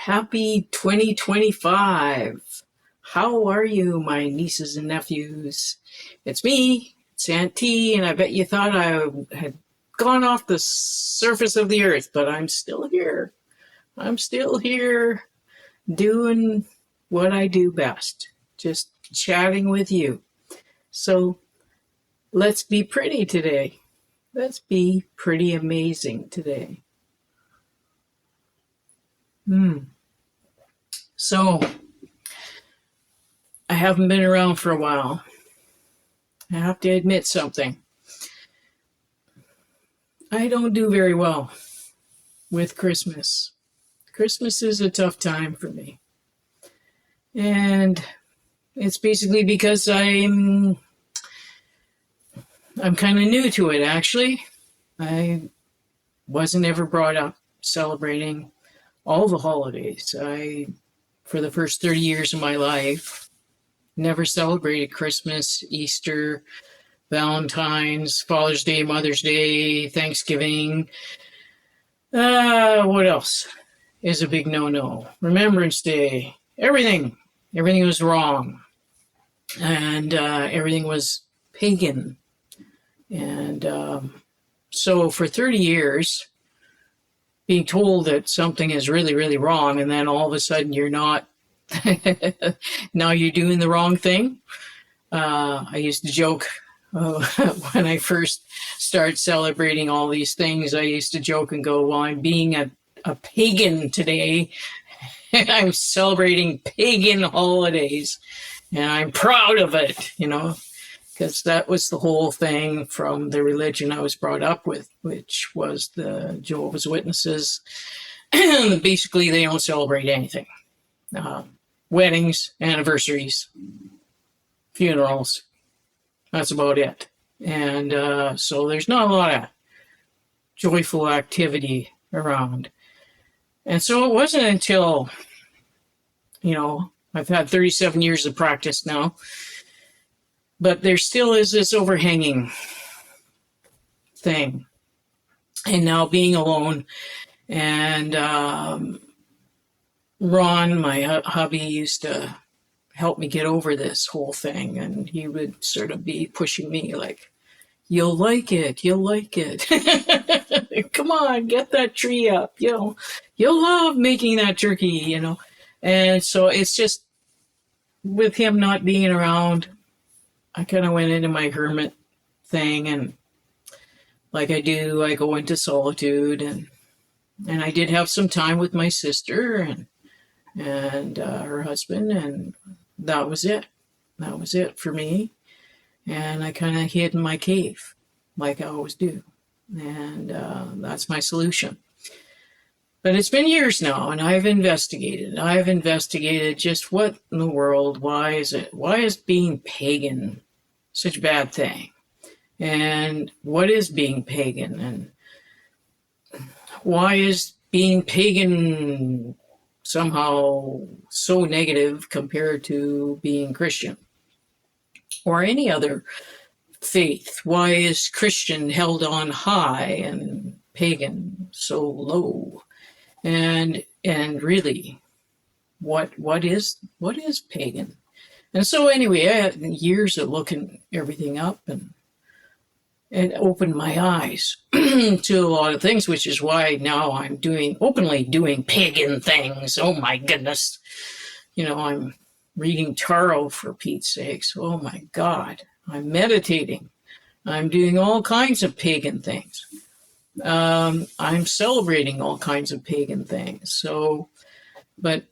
Happy 2025. How are you, my nieces and nephews? It's me, it's Aunt T, and I bet you thought I had gone off the surface of the earth, but I'm still here. I'm still here doing what I do best, just chatting with you. So let's be pretty today. Let's be pretty amazing today. So, I haven't been around for a while. I have to admit something. I don't do very well with Christmas. Christmas is a tough time for me. And it's basically because I'm kind of new to it, actually. I wasn't ever brought up celebrating all the holidays. For the first 30 years of my life, never celebrated Christmas, Easter, Valentine's, Father's Day, Mother's Day, Thanksgiving. What else is a big no-no? Remembrance Day. Everything was wrong. And everything was pagan. And so for 30 years, being told that something is really, really wrong, and then all of a sudden you're not, now you're doing the wrong thing. I used to joke when I first started celebrating all these things, I used to joke and go, well, I'm being a pagan today. I'm celebrating pagan holidays, and I'm proud of it, because that was the whole thing from the religion I was brought up with, which was the Jehovah's Witnesses. Basically, they don't celebrate anything. Weddings, anniversaries, funerals. That's about it. And so there's not a lot of joyful activity around. And so it wasn't until, I've had 37 years of practice now, but there still is this overhanging thing. And now being alone, and Ron, my hubby, used to help me get over this whole thing, and he would sort of be pushing me like, you'll like it. Come on, get that tree up. You'll love making that turkey, And so it's just, with him not being around, I kind of went into my hermit thing, and like I do, I go into solitude, and I did have some time with my sister and her husband, and that was it. That was it for me. And I kind of hid in my cave, like I always do. And that's my solution. But it's been years now, and I've investigated. Just what in the world, why is being pagan such a bad thing? And what is being pagan? And why is being pagan somehow so negative compared to being Christian or any other faith? Why is Christian held on high and pagan so low? And really, what is pagan? And so anyway, I had years of looking everything up, and it opened my eyes to a lot of things, which is why now I'm openly doing pagan things. Oh my goodness. I'm reading tarot, for Pete's sakes. Oh my God. I'm meditating. I'm doing all kinds of pagan things. I'm celebrating all kinds of pagan things. So, but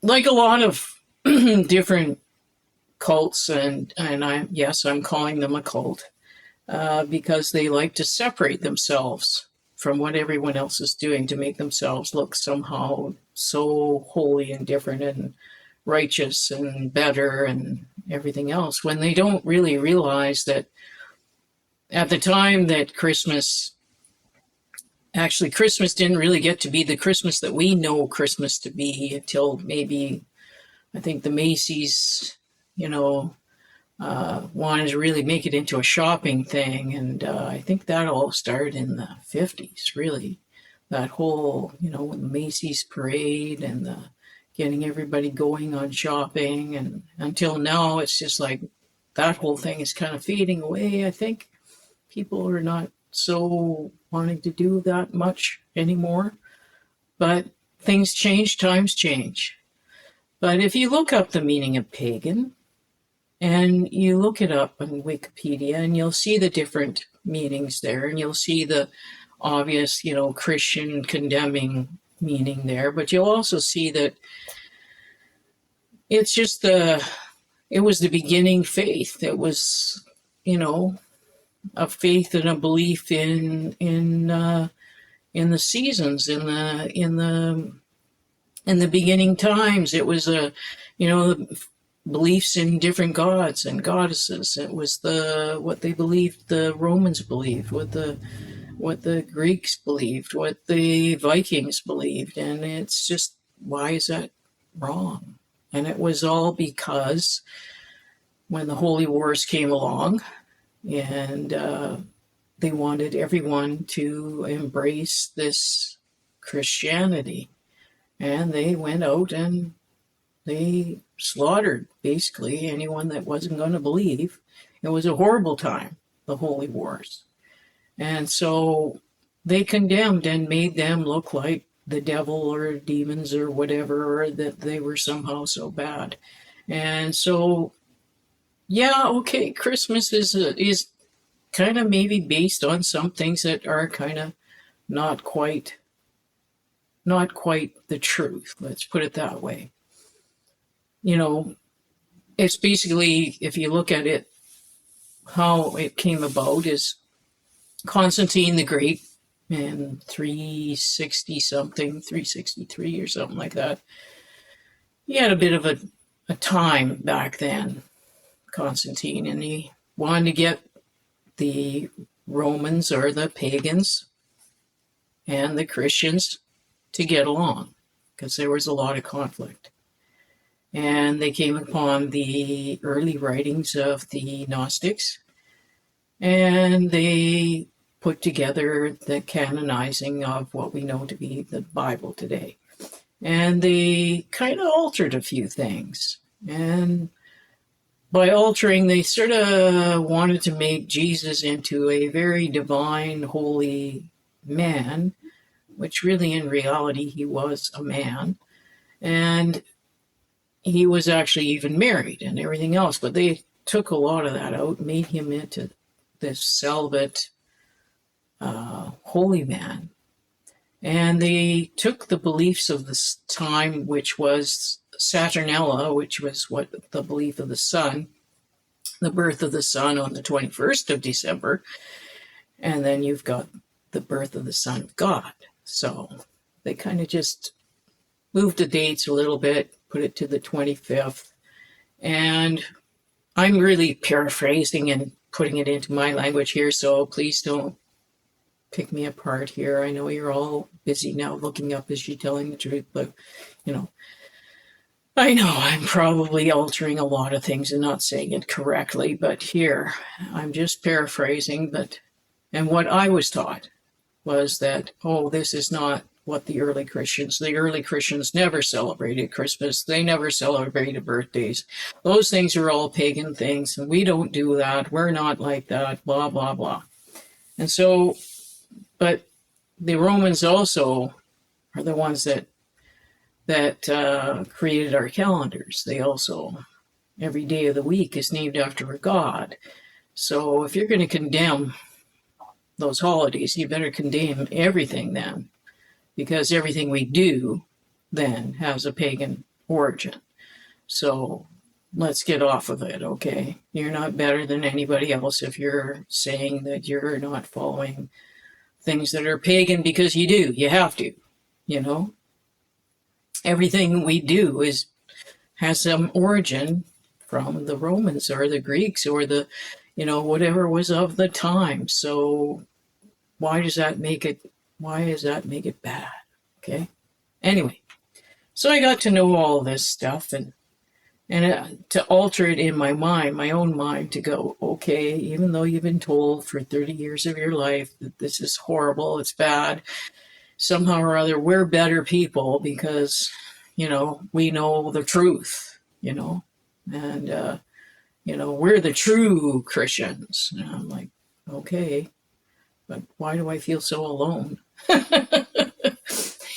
like a lot of different cults, and I'm calling them a cult, because they like to separate themselves from what everyone else is doing to make themselves look somehow so holy and different and righteous and better and everything else, when they don't really realize that at the time that Christmas didn't really get to be the Christmas that we know Christmas to be until maybe, I think, the Macy's, wanted to really make it into a shopping thing. And I think that all started in the 50s, really. that whole, Macy's parade and the getting everybody going on shopping. And until now, it's just like that whole thing is kind of fading away. I think people are not so wanting to do that much anymore. But things change, times change. But if you look up the meaning of pagan and you look it up on Wikipedia, and you'll see the different meanings there, and you'll see the obvious, Christian condemning meaning there, but you'll also see that it's just it was the beginning faith. It was, a faith and a belief in the seasons, in the beginning times. It was the beliefs in different gods and goddesses. It was what they believed, the Romans believed, what the Greeks believed, what the Vikings believed. And it's just, why is that wrong? And it was all because when the Holy Wars came along, and they wanted everyone to embrace this Christianity, and they went out and they slaughtered basically anyone that wasn't going to believe. It was a horrible time, the Holy Wars. And so they condemned and made them look like the devil or demons or whatever, or that they were somehow so bad. And so, yeah, okay, Christmas is kind of maybe based on some things that are kind of not quite the truth. Let's put it that way. It's basically, if you look at it, how it came about is Constantine the Great in 360 something, 363 or something like that. He had a bit of a time back then, Constantine, and he wanted to get the Romans or the pagans and the Christians to get along, because there was a lot of conflict. And they came upon the early writings of the Gnostics, and they put together the canonizing of what we know to be the Bible today. And they kind of altered a few things. And by altering, they sort of wanted to make Jesus into a very divine, holy man, which really in reality he was a man. And he was actually even married and everything else. But they took a lot of that out, made him into this celibate, holy man. And they took the beliefs of this time, which was Saturnella, which was what the belief of the sun, the birth of the sun on the 21st of December. And then you've got the birth of the Son of God. So they kind of just moved the dates a little bit, put it to the 25th. And I'm really paraphrasing and putting it into my language here, so please don't pick me apart here. I know you're all busy now looking up Is She Telling the Truth, but, I know I'm probably altering a lot of things and not saying it correctly, but here, I'm just paraphrasing. And what I was taught was that, this is not what the early Christians never celebrated Christmas. They never celebrated birthdays. Those things are all pagan things, and we don't do that. We're not like that, blah, blah, blah. And so, but the Romans also are the ones that created our calendars. They also, every day of the week is named after a god. So if you're going to condemn those holidays, you better condemn everything then, because everything we do then has a pagan origin. So let's get off of it, okay? You're not better than anybody else if you're saying that you're not following things that are pagan, because you do. You have to, Everything we do has some origin from the Romans or the Greeks or the, whatever was of the time. So why does that make it bad? Okay. Anyway, so I got to know all this stuff and to alter it in my mind, my own mind, to go, okay, even though you've been told for 30 years of your life that this is horrible, it's bad, somehow or other we're better people because, we know the truth, and, we're the true Christians. And I'm like, okay, but why do I feel so alone?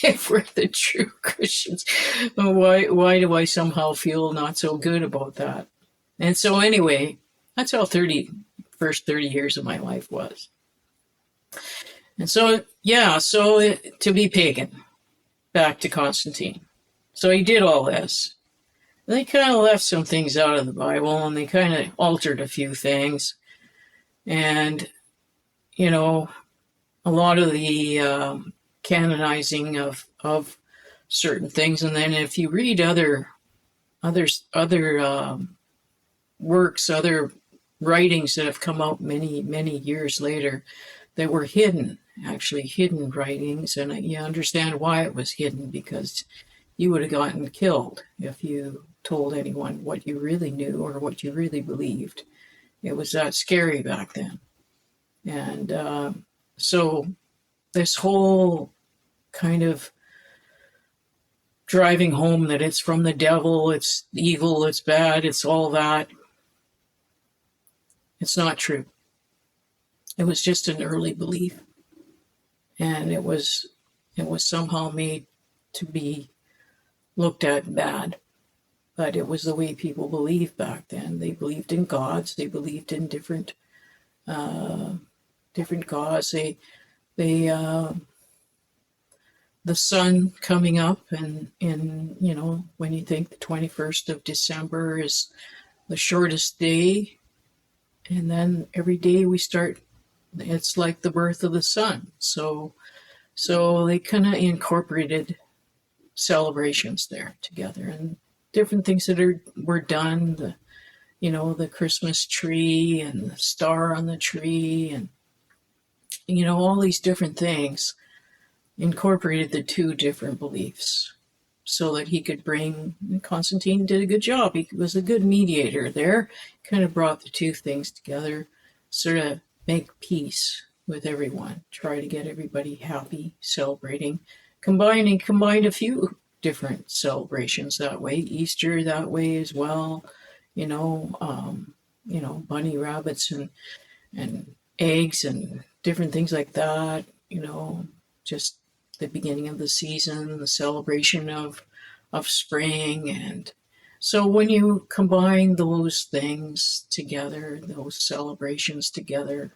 If we're the true Christians, why do I somehow feel not so good about that? And so anyway, that's how first 30 years of my life was. And so, to be pagan, back to Constantine. So he did all this. They kind of left some things out of the Bible, and they kind of altered a few things. And, a lot of the canonizing of certain things. And then if you read other works, other writings that have come out many, many years later that were actually hidden writings, and you understand why it was hidden, because you would have gotten killed if you told anyone what you really knew or what you really believed. It was that scary back then. And so this whole kind of driving home that it's from the devil, it's evil, it's bad, it's all that, it's not true. It was just an early belief, and it was somehow made to be looked at bad, but it was the way people believed back then. They believed in gods. They believed in different gods. The sun coming up, and when you think the 21st of December is the shortest day, and then every day it's like the birth of the sun. So they kind of incorporated celebrations there together, and different things that were done, the Christmas tree and the star on the tree, and all these different things incorporated the two different beliefs so that he could Constantine did a good job. He was a good mediator there, kind of brought the two things together, sort of make peace with everyone, try to get everybody happy, celebrating, combined a few different celebrations that way, Easter that way as well, bunny rabbits and eggs and different things like that, just the beginning of the season, the celebration of spring. And so when you combine those things together, those celebrations together,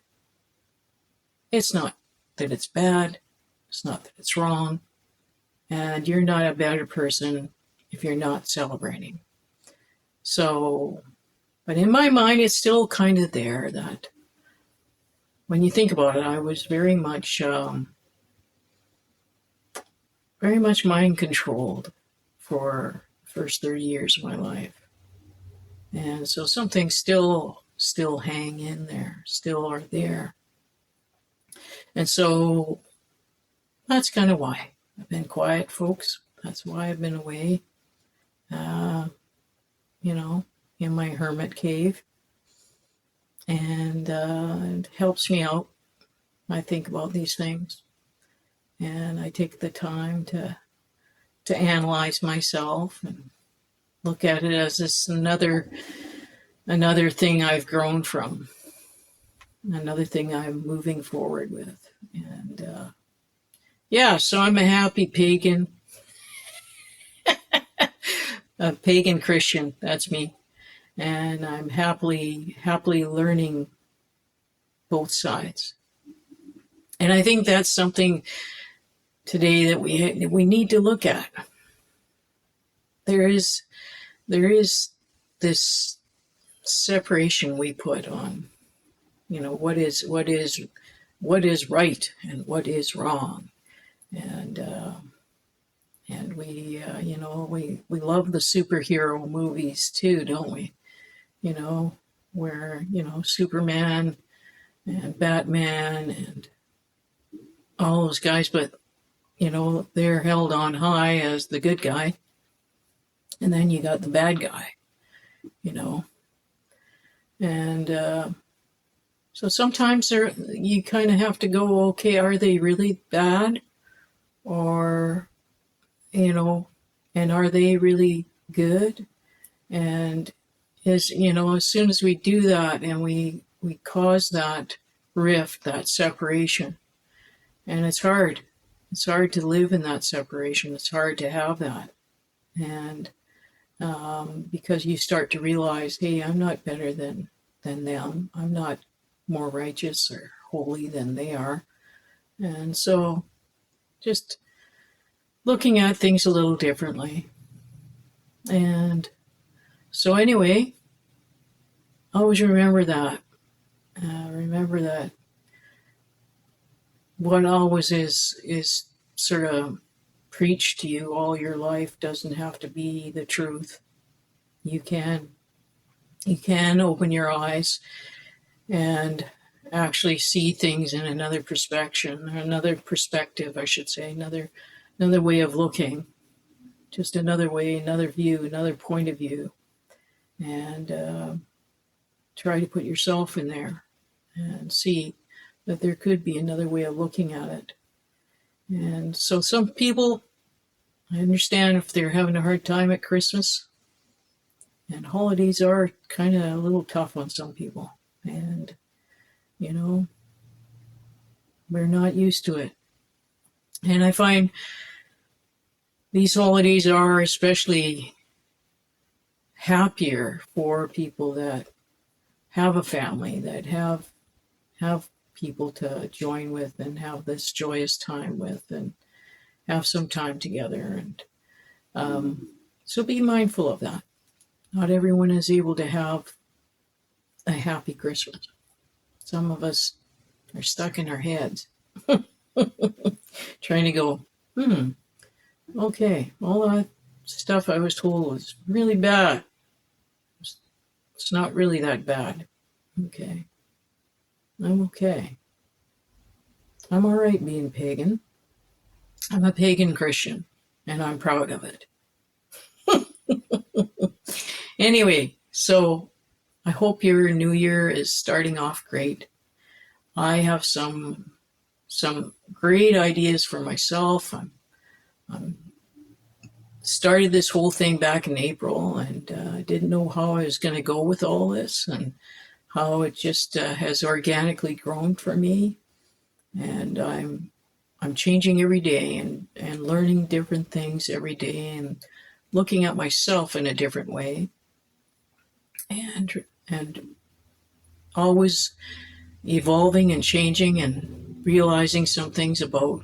it's not that it's bad, it's not that it's wrong, and you're not a better person if you're not celebrating. So, but in my mind, it's still kind of there that when you think about it, I was very much mind controlled for the first 30 years of my life. And so some things still hang in there, still are there. And so that's kind of why I've been quiet, folks. That's why I've been away, in my hermit cave. And it helps me out. I think about these things, and I take the time to analyze myself and look at it as this another thing I've grown from, another thing I'm moving forward with. And so I'm a happy pagan, a pagan Christian. That's me, and I'm happily learning both sides. And I think that's something today that we need to look at. There is this separation we put on, what is right and what is wrong, and we we love the superhero movies too, don't we? Where Superman and Batman and all those guys, but they're held on high as the good guy, and then you got the bad guy, and so sometimes you kind of have to go, okay, are they really bad, or, you know, and are they really good? And as soon as we do that and we cause that rift, that separation, and it's hard. It's hard to live in that separation. It's hard to have that. And because you start to realize, hey, I'm not better than them. I'm not more righteous or holy than they are. And so just looking at things a little differently. And so anyway, always remember that. Remember that what always is sort of preached to you all your life doesn't have to be the truth. You can open your eyes and actually see things in another perspective, I should say, another way of looking, just another way, another view, another point of view, and try to put yourself in there and see that there could be another way of looking at it. And so some people, I understand if they're having a hard time at Christmas, and holidays are kind of a little tough on some people. And, we're not used to it. And I find these holidays are especially happier for people that have a family, that have people to join with and have this joyous time with and have some time together. And so be mindful of that. Not everyone is able to have a happy Christmas. Some of us are stuck in our heads trying to go, okay, all that stuff I was told was really bad. It's not really that bad. Okay. I'm okay. I'm all right being pagan. I'm a pagan Christian, and I'm proud of it. Anyway, so I hope your new year is starting off great. I have some great ideas for myself. I'm started this whole thing back in April, and I didn't know how I was going to go with all this, and how it just has organically grown for me. And I'm changing every day and learning different things every day and looking at myself in a different way, and always evolving and changing and realizing some things about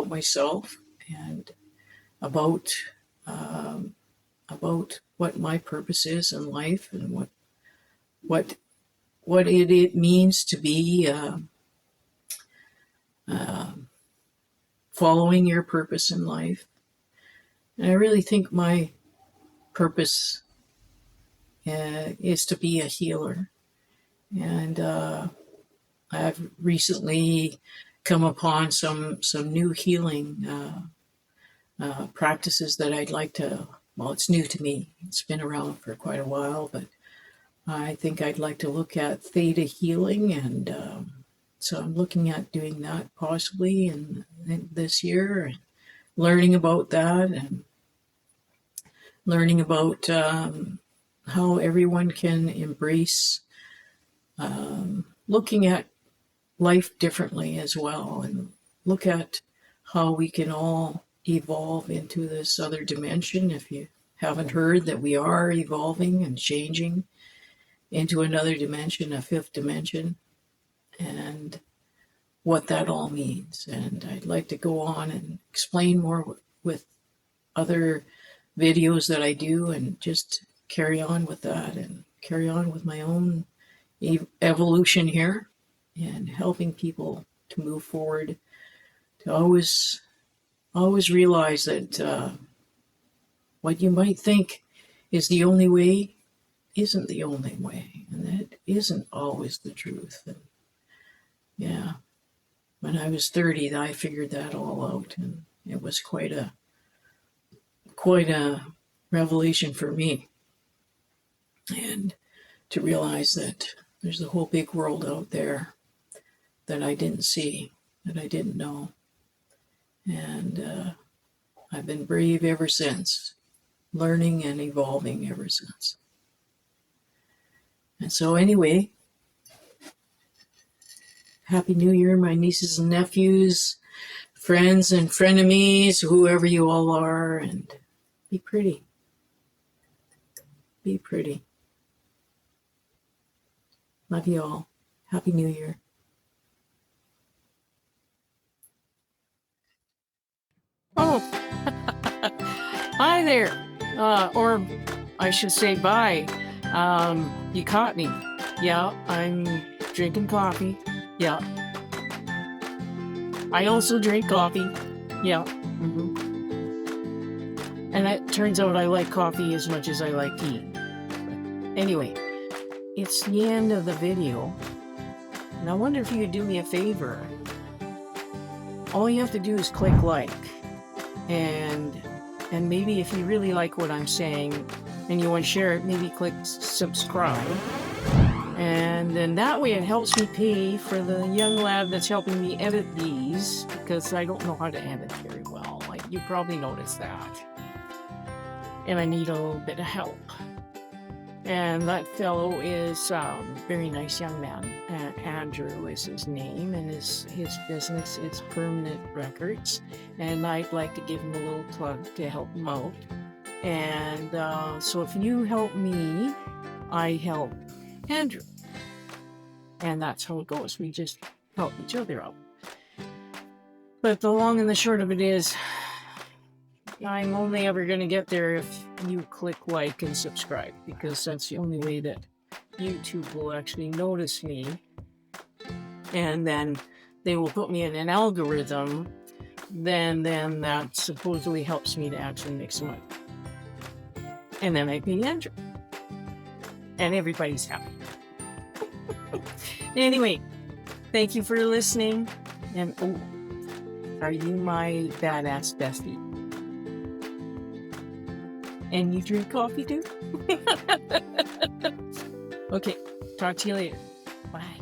myself and about what my purpose is in life and what it means to be following your purpose in life. And I really think my purpose is to be a healer. And I've recently come upon some new healing practices that I'd like to, well, it's new to me. It's been around for quite a while, but I think I'd like to look at theta healing, and so I'm looking at doing that possibly in this year, and learning about that, and learning about how everyone can embrace looking at life differently as well, and look at how we can all evolve into this other dimension. If you haven't heard that we are evolving and changing into another dimension, a fifth dimension, and what that all means. And I'd like to go on and explain more with other videos that I do, and just carry on with that and carry on with my own evolution here, and helping people to move forward, to always realize that what you might think is the only way isn't the only way, and that isn't always the truth. And yeah, when I was 30, I figured that all out, and it was quite a revelation for me. And to realize that there's a whole big world out there that I didn't see, that I didn't know. And I've been brave ever since, learning and evolving ever since. And so anyway, Happy New Year, my nieces and nephews, friends and frenemies, whoever you all are, and be pretty. Be pretty. Love you all. Happy New Year. Oh, hi there. Or I should say bye. You caught me. Yeah, I'm drinking coffee. Yeah. I also drink coffee. Yeah. And it turns out I like coffee as much as I like tea. But anyway, it's the end of the video. And I wonder if you could do me a favor. All you have to do is click like. And maybe if you really like what I'm saying and you want to share it, maybe click subscribe. And then that way it helps me pay for the young lad that's helping me edit these, because I don't know how to edit very well. Like, you probably noticed that. And I need a little bit of help. And that fellow is a very nice young man. Andrew is his name, and his business is Permanent Records. And I'd like to give him a little plug to help him out. And so if you help me, I help Andrew. And that's how it goes. We just help each other out. But the long and the short of it is, I'm only ever going to get there if you click like and subscribe, because that's the only way that YouTube will actually notice me. And then they will put me in an algorithm. Then that supposedly helps me to actually make some money. And then I pay Andrew. And everybody's happy. Anyway, thank you for listening. And are you my badass bestie? And you drink coffee too? Okay, talk to you later. Bye.